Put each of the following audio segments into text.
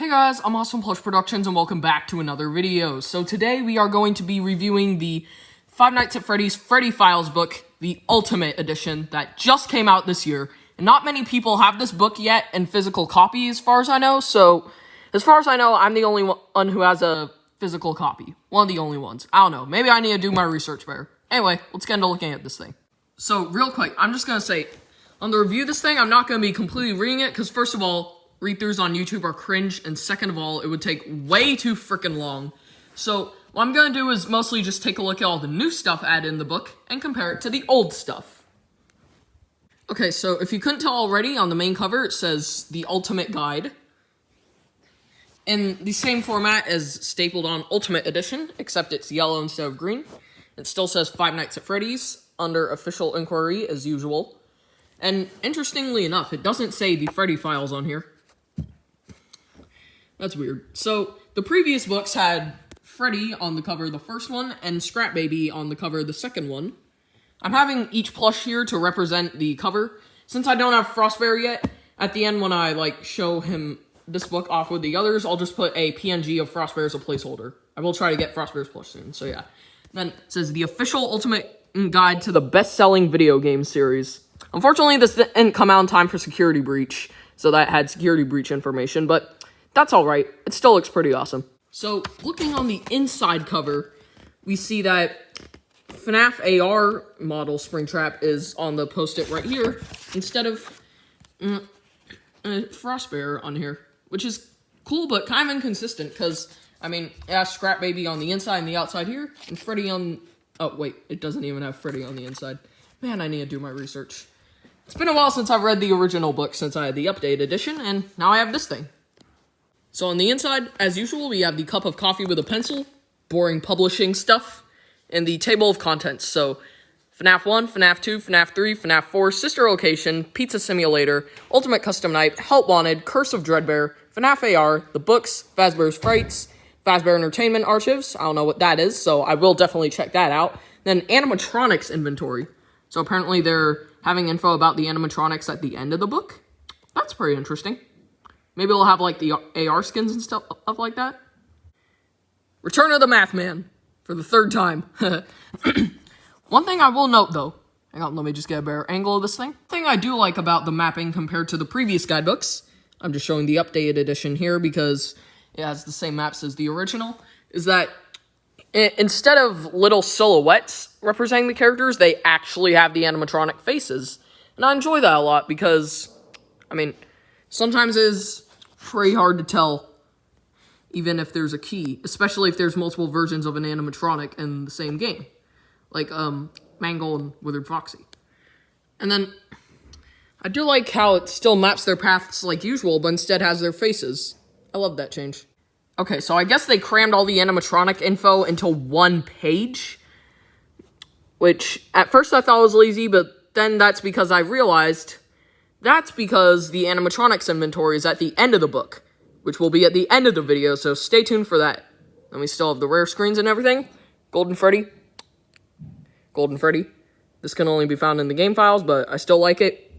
Hey guys, I'm Awesome Plush Productions and welcome back to another video. So today we are going to be reviewing the Five Nights at Freddy's Freddy Files book, the Ultimate Edition, that just came out this year. And not many people have this book yet in physical copy as far as I know, so as far as I know, I'm the only one who has a physical copy. One of the only ones. I don't know, maybe I need to do my research better. Anyway, let's get into looking at this thing. So real quick, I'm just going to say, on the review of this thing, I'm not going to be completely reading it, because first of all, read-throughs on YouTube are cringe, and second of all, it would take way too freaking long. So, what I'm gonna do is mostly just take a look at all the new stuff added in the book, and compare it to the old stuff. Okay, so if you couldn't tell already, on the main cover it says, The Ultimate Guide. In the same format as stapled on Ultimate Edition, except it's yellow instead of green. It still says Five Nights at Freddy's, under official inquiry, as usual. And interestingly enough, it doesn't say the Freddy Files on here. That's weird. So, the previous books had Freddy on the cover of the first one, and Scrap Baby on the cover of the second one. I'm having each plush here to represent the cover. Since I don't have Frostbear yet, at the end when I, show him this book off with the others, I'll just put a PNG of Frostbear as a placeholder. I will try to get Frostbear's plush soon, so yeah. Then, it says, The Official Ultimate Guide to the Best-Selling Video Game Series. Unfortunately, this didn't come out in time for Security Breach, so that had Security Breach information, but that's alright. It still looks pretty awesome. So, looking on the inside cover, we see that Fnaf AR model Springtrap is on the post-it right here, instead of Frostbear on here, which is cool, but kind of inconsistent, because, it has Scrap Baby on the inside and the outside here, and Freddy on... Oh, wait, it doesn't even have Freddy on the inside. Man, I need to do my research. It's been a while since I've read the original book, since I had the updated edition, and now I have this thing. So on the inside, as usual, we have the cup of coffee with a pencil, boring publishing stuff, and the table of contents. So, FNAF 1, FNAF 2, FNAF 3, FNAF 4, Sister Location, Pizza Simulator, Ultimate Custom Night, Help Wanted, Curse of Dreadbear, FNAF AR, The Books, Fazbear's Frights, Fazbear Entertainment Archives, I don't know what that is, so I will definitely check that out. Then Animatronics Inventory. So apparently they're having info about the animatronics at the end of the book. That's pretty interesting. Maybe we'll have, the AR skins and stuff like that. Return of the Math Man, for the third time. One thing I will note, though. Hang on, let me just get a better angle of this thing. One thing I do like about the mapping compared to the previous guidebooks, I'm just showing the updated edition here because it has the same maps as the original, is that instead of little silhouettes representing the characters, they actually have the animatronic faces. And I enjoy that a lot because, sometimes it's pretty hard to tell, even if there's a key, especially if there's multiple versions of an animatronic in the same game, like Mangle and Withered Foxy. And then, I do like how it still maps their paths like usual, but instead has their faces. I love that change. Okay, so I guess they crammed all the animatronic info into one page, which at first I thought was lazy, but then that's because I realized that's because the animatronics inventory is at the end of the book, which will be at the end of the video, so stay tuned for that. And we still have the rare screens and everything. Golden Freddy. Golden Freddy. This can only be found in the game files, but I still like it.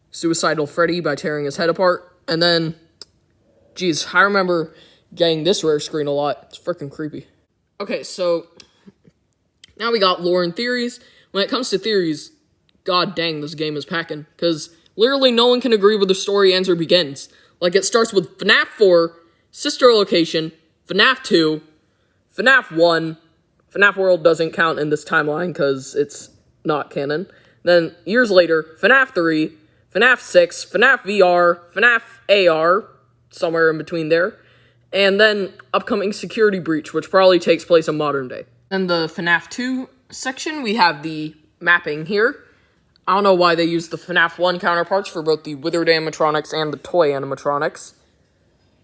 Suicidal Freddy by tearing his head apart. And then, geez, I remember getting this rare screen a lot. It's freaking creepy. Okay, so now we got lore and theories. When it comes to theories, god dang, this game is packing, because literally no one can agree where the story ends or begins. It starts with FNAF 4, Sister Location, FNAF 2, FNAF 1, FNAF World doesn't count in this timeline because it's not canon. Then, years later, FNAF 3, FNAF 6, FNAF VR, FNAF AR, somewhere in between there, and then upcoming Security Breach, which probably takes place in modern day. In the FNAF 2 section, we have the mapping here. I don't know why they used the FNAF 1 counterparts for both the withered animatronics and the toy animatronics.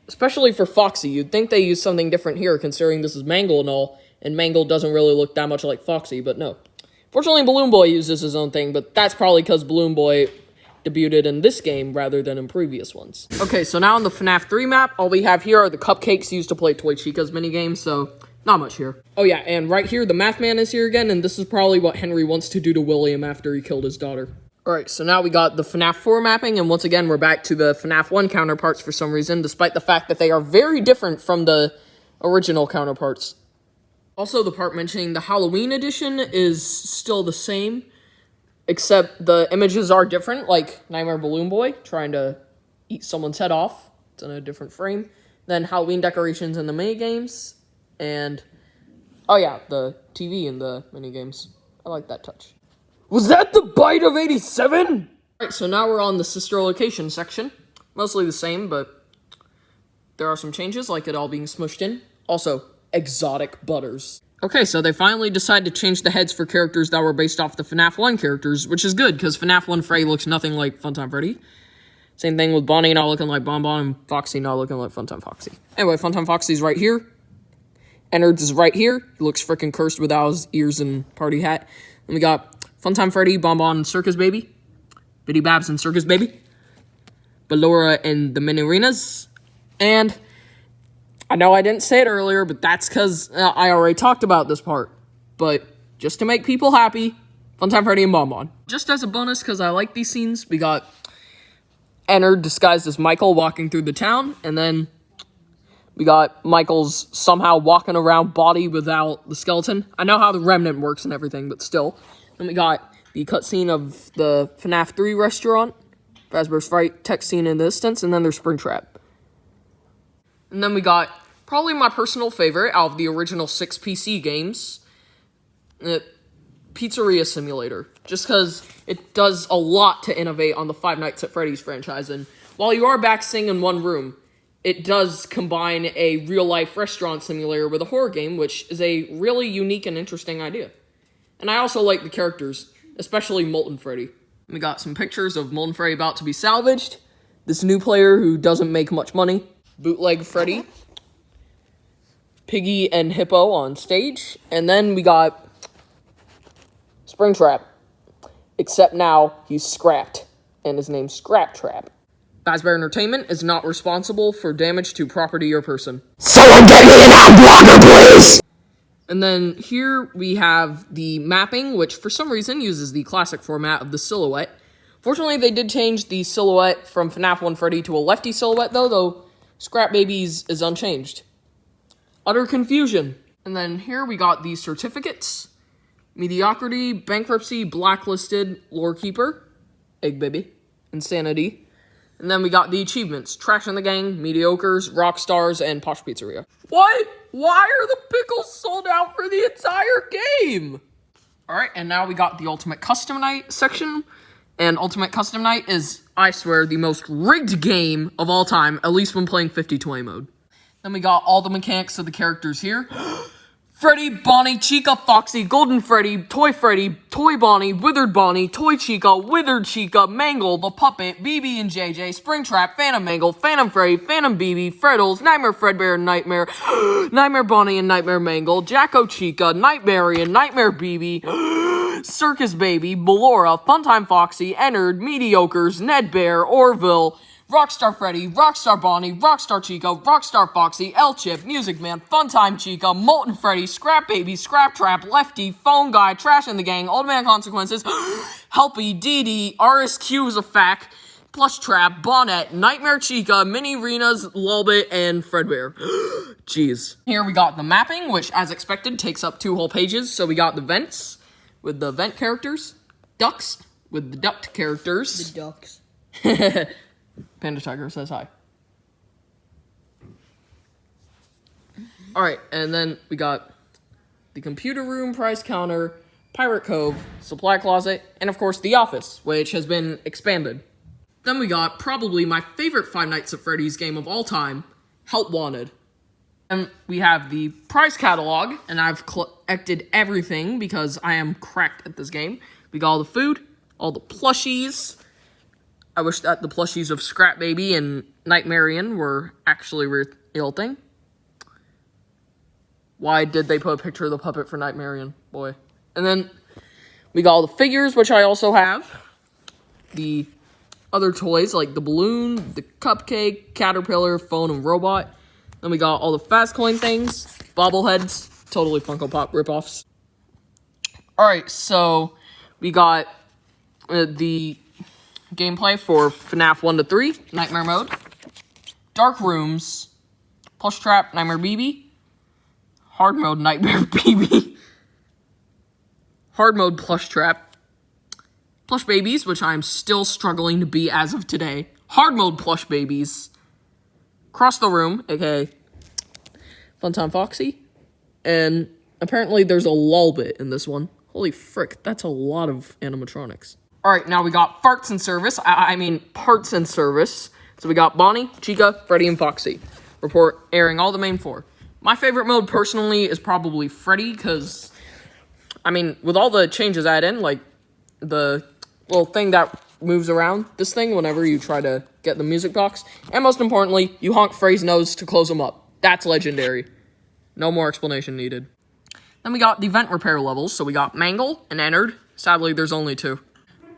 Especially for Foxy, you'd think they used something different here, considering this is Mangle and all, and Mangle doesn't really look that much like Foxy, but no. Fortunately, Balloon Boy uses his own thing, but that's probably because Balloon Boy debuted in this game rather than in previous ones. Okay, so now on the FNAF 3 map, all we have here are the cupcakes used to play Toy Chica's minigames, so not much here. Oh yeah, and right here, the Math Man is here again, and this is probably what Henry wants to do to William after he killed his daughter. Alright, so now we got the FNAF 4 mapping, and once again, we're back to the FNAF 1 counterparts for some reason, despite the fact that they are very different from the original counterparts. Also, the part mentioning the Halloween edition is still the same, except the images are different, like Nightmare Balloon Boy trying to eat someone's head off. It's in a different frame. Then Halloween decorations in the minigames, and, oh yeah, the TV in the minigames. I like that touch. Was that the bite of 87? Alright, so now we're on the sister location section. Mostly the same, but there are some changes, like it all being smushed in. Also, exotic butters. Okay, so they finally decided to change the heads for characters that were based off the FNAF 1 characters, which is good, because FNAF 1 Freddy looks nothing like Funtime Freddy. Same thing with Bonnie not looking like Bon Bon, and Foxy not looking like Funtime Foxy. Anyway, Funtime Foxy's right here. Ennard is right here. He looks freaking cursed without his ears and party hat. Then we got Funtime Freddy, Bon Bon, and Circus Baby. Biddy Babs and Circus Baby. Ballora and the Mini-Arenas. And I know I didn't say it earlier, but that's because I already talked about this part. But just to make people happy, Funtime Freddy and Bon Bon. Just as a bonus, because I like these scenes, we got Ennard disguised as Michael walking through the town. And then we got Michael's somehow walking around body without the skeleton. I know how the remnant works and everything, but still. Then we got the cutscene of the FNAF 3 restaurant, Fazbear's Fright, text scene in the distance, and then there's Springtrap. And then we got probably my personal favorite out of the original 6 PC games, Pizzeria Simulator. Just because it does a lot to innovate on the Five Nights at Freddy's franchise, and while you are back-sitting in one room, it does combine a real-life restaurant simulator with a horror game, which is a really unique and interesting idea. And I also like the characters, especially Molten Freddy. We got some pictures of Molten Freddy about to be salvaged, this new player who doesn't make much money, Bootleg Freddy, Piggy and Hippo on stage, and then we got Springtrap, except now he's scrapped, and his name's Scrap Trap. Fazbear Entertainment is not responsible for damage to property or person. Someone get me an ad blocker, please! And then here we have the mapping, which for some reason uses the classic format of the silhouette. Fortunately, they did change the silhouette from FNAF 1 Freddy to a lefty silhouette, though Scrap Babies is unchanged. Utter confusion. And then here we got the certificates. Mediocrity, Bankruptcy, Blacklisted, Lorekeeper, Egg Baby, Insanity. And then we got the achievements. Trash in the Gang, Mediocres, Rockstars, and Posh Pizzeria. What? Why are the pickles sold out for the entire game? Alright, and now we got the Ultimate Custom Night section. And Ultimate Custom Night is, I swear, the most rigged game of all time, at least when playing 50-20 mode. Then we got all the mechanics of the characters here. Freddy, Bonnie, Chica, Foxy, Golden Freddy, Toy Bonnie, Withered Bonnie, Toy Chica, Withered Chica, Mangle, the Puppet, BB and JJ, Springtrap, Phantom Mangle, Phantom Freddy, Phantom BB, Freddles, Nightmare Fredbear, Nightmare, Nightmare Bonnie and Nightmare Mangle, Jacko Chica, Nightmare and Nightmare BB, Circus Baby, Ballora, Funtime Foxy, Ennard, Mediocres, Ned Bear, Orville, Rockstar Freddy, Rockstar Bonnie, Rockstar Chica, Rockstar Foxy, L-Chip, Music Man, Funtime Chica, Molten Freddy, Scrap Baby, Scrap Trap, Lefty, Phone Guy, Trash in the Gang, Old Man Consequences, Helpy, DD, RSQ is a fact, Plush Trap, Bonnet, Nightmare Chica, Mini-Arenas, Lulbit, and Fredbear. Jeez. Here we got the mapping, which, as expected, takes up 2 whole pages. So we got the vents, with the vent characters, ducks, with the duct characters. The ducks. Panda Tiger says hi. Alright, and then we got the computer room, prize counter, Pirate Cove, supply closet, and of course the office, which has been expanded. Then we got probably my favorite Five Nights at Freddy's game of all time, Help Wanted. And we have the prize catalog, and I've collected everything because I am cracked at this game. We got all the food, all the plushies. I wish that the plushies of Scrap Baby and Nightmarian were actually a real thing. Why did they put a picture of the puppet for Nightmarian? Boy. And then we got all the figures, which I also have. The other toys, like the balloon, the cupcake, caterpillar, phone, and robot. Then we got all the fast coin things, bobbleheads, totally Funko Pop ripoffs. Alright, so we got the gameplay for Fnaf 1 to 3, Nightmare Mode, Dark Rooms, Plush Trap, Nightmare BB, Hard Mode, Nightmare BB, Hard Mode, Plush Trap, Plush Babies, which I'm still struggling to beat as of today, Hard Mode, Plush Babies, Cross the Room, aka Funtime Foxy, and apparently there's a lull bit in this one. Holy frick, that's a lot of animatronics. Alright, now we got farts in service. I mean, parts in service. So we got Bonnie, Chica, Freddy, and Foxy. Report airing all the main 4. My favorite mode, personally, is probably Freddy, because, I mean, with all the changes I had in, like, the little thing that moves around, this thing, whenever you try to get the music box, and most importantly, you honk Freddy's nose to close him up. That's legendary. No more explanation needed. Then we got the vent repair levels, so we got Mangle and Entered. Sadly, there's only 2.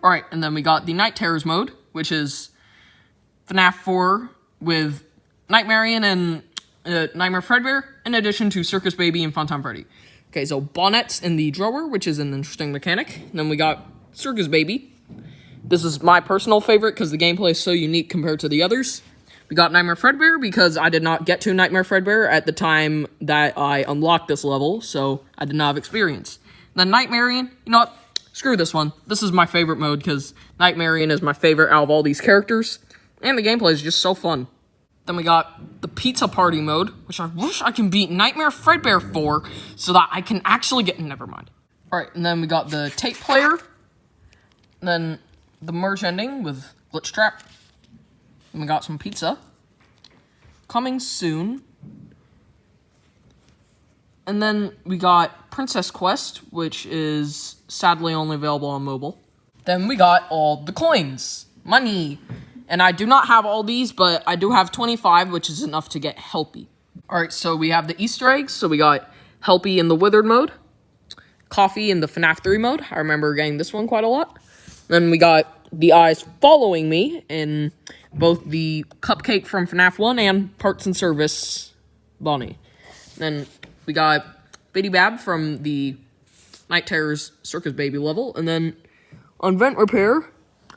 Alright, and then we got the Night Terrors mode, which is FNAF 4 with Nightmarian and Nightmare Fredbear, in addition to Circus Baby and Funtime Freddy. Okay, so Bonnets in the drawer, which is an interesting mechanic. And then we got Circus Baby. This is my personal favorite because the gameplay is so unique compared to the others. We got Nightmare Fredbear because I did not get to Nightmare Fredbear at the time that I unlocked this level, so I did not have experience. Then Nightmarian, you know what? Screw this one. This is my favorite mode because Nightmarian is my favorite out of all these characters, and the gameplay is just so fun. Then we got the Pizza Party mode, which I wish I can beat Nightmare Fredbear for so that I can actually get... Never mind. Alright, and then we got the Tape Player, then the Merge ending with Glitch Trap. And we got some pizza. Coming soon. And then we got Princess Quest, which is sadly only available on mobile. Then we got all the coins. Money. And I do not have all these, but I do have 25, which is enough to get Helpy. Alright, so we have the Easter eggs. So we got Helpy in the Withered mode. Coffee in the FNAF 3 mode. I remember getting this one quite a lot. Then we got the eyes following me in both the Cupcake from FNAF 1 and Parts and Service Bonnie. Then we got Biddy Bab from the Night Terrors Circus Baby level. And then on Vent Repair,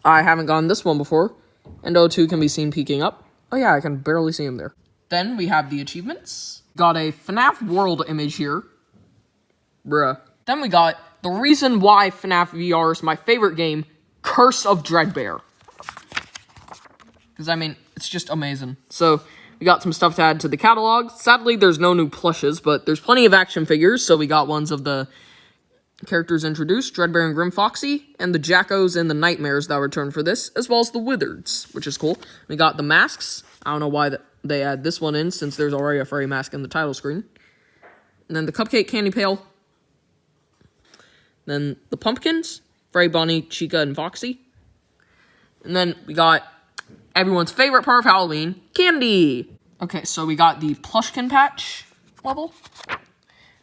I haven't gotten this one before. And O2 can be seen peeking up. Oh yeah, I can barely see him there. Then we have the achievements. Got a FNAF world image here. Bruh. Then we got the reason why FNAF VR is my favorite game, Curse of Dreadbear. Because, I mean, it's just amazing. So, we got some stuff to add to the catalog. Sadly, there's no new plushes, but there's plenty of action figures. So, we got ones of the characters introduced, Dreadbear and Grim Foxy, and the Jackos and the Nightmares that return for this, as well as the Withereds, which is cool. We got the masks. I don't know why they add this one in, since there's already a Freddy mask in the title screen. And then the Cupcake Candy Pail. Then the Pumpkins, Freddy, Bonnie, Chica, and Foxy. And then we got everyone's favorite part of Halloween, candy. Okay, so we got the Plushkin Patch level.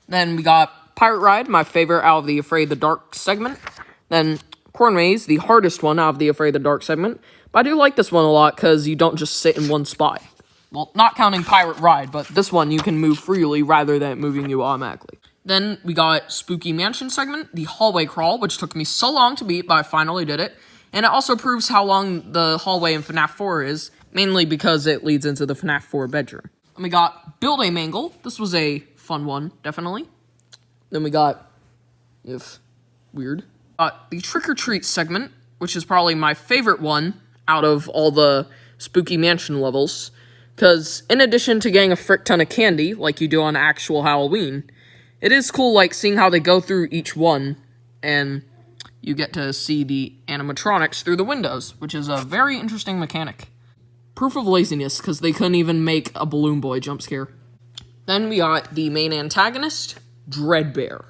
Then we got Pirate Ride, my favorite out of the Afraid the Dark segment. Then Corn Maze, the hardest one out of the Afraid the Dark segment. But I do like this one a lot because you don't just sit in one spot. Well, not counting Pirate Ride, but this one you can move freely rather than moving you automatically. Then we got Spooky Mansion segment, the Hallway Crawl, which took me so long to beat, but I finally did it. And it also proves how long the hallway in FNAF 4 is, mainly because it leads into the FNAF 4 bedroom. And we got Build a Mangle. This was a fun one, definitely. Then we got, weird. The Trick or Treat segment, which is probably my favorite one out of all the Spooky Mansion levels. Because in addition to getting a frick ton of candy, like you do on actual Halloween, it is cool, like, seeing how they go through each one, and you get to see the animatronics through the windows, which is a very interesting mechanic. Proof of laziness, because they couldn't even make a Balloon Boy jump scare. Then we got the main antagonist, Dreadbear,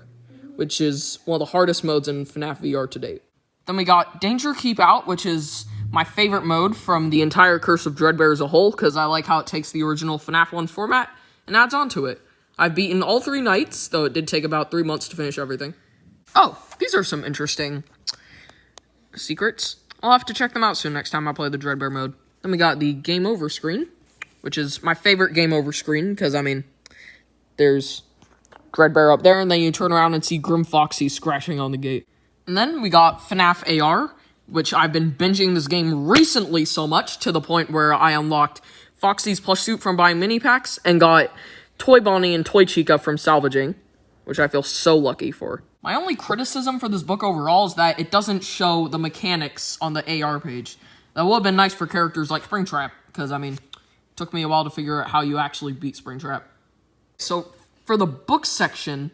which is one of the hardest modes in FNAF VR to date. Then we got Danger Keep Out, which is my favorite mode from the entire Curse of Dreadbear as a whole, because I like how it takes the original FNAF 1 format and adds on to it. I've beaten all 3 nights, though it did take about 3 months to finish everything. Oh, these are some interesting secrets. I'll have to check them out soon next time I play the Dreadbear mode. Then we got the Game Over screen, which is my favorite Game Over screen, because, I mean, there's Dreadbear up there, and then you turn around and see Grim Foxy scratching on the gate. And then we got FNAF AR, which I've been binging this game recently so much to the point where I unlocked Foxy's plush suit from buying mini packs and got Toy Bonnie and Toy Chica from salvaging, which I feel so lucky for. My only criticism for this book overall is that it doesn't show the mechanics on the AR page. That would have been nice for characters like Springtrap, because, I mean, it took me a while to figure out how you actually beat Springtrap. So, for the book section,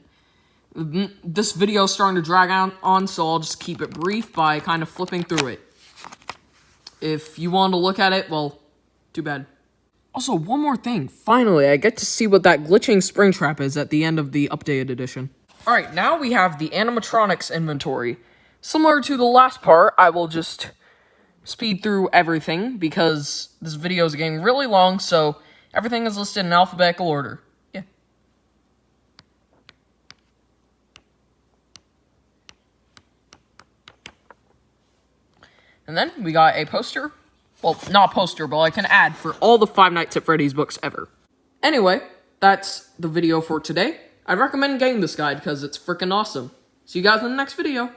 this video is starting to drag on, so I'll just keep it brief by kind of flipping through it. If you want to look at it, well, too bad. Also, one more thing. Finally, I get to see what that glitching Springtrap is at the end of the updated edition. Alright, now we have the animatronics inventory. Similar to the last part, I will just speed through everything because this video is getting really long, so everything is listed in alphabetical order. Yeah. And then we got a poster. Well, not a poster, but like an ad for all the Five Nights at Freddy's books ever. Anyway, that's the video for today. I'd recommend getting this guide because it's freaking awesome. See you guys in the next video.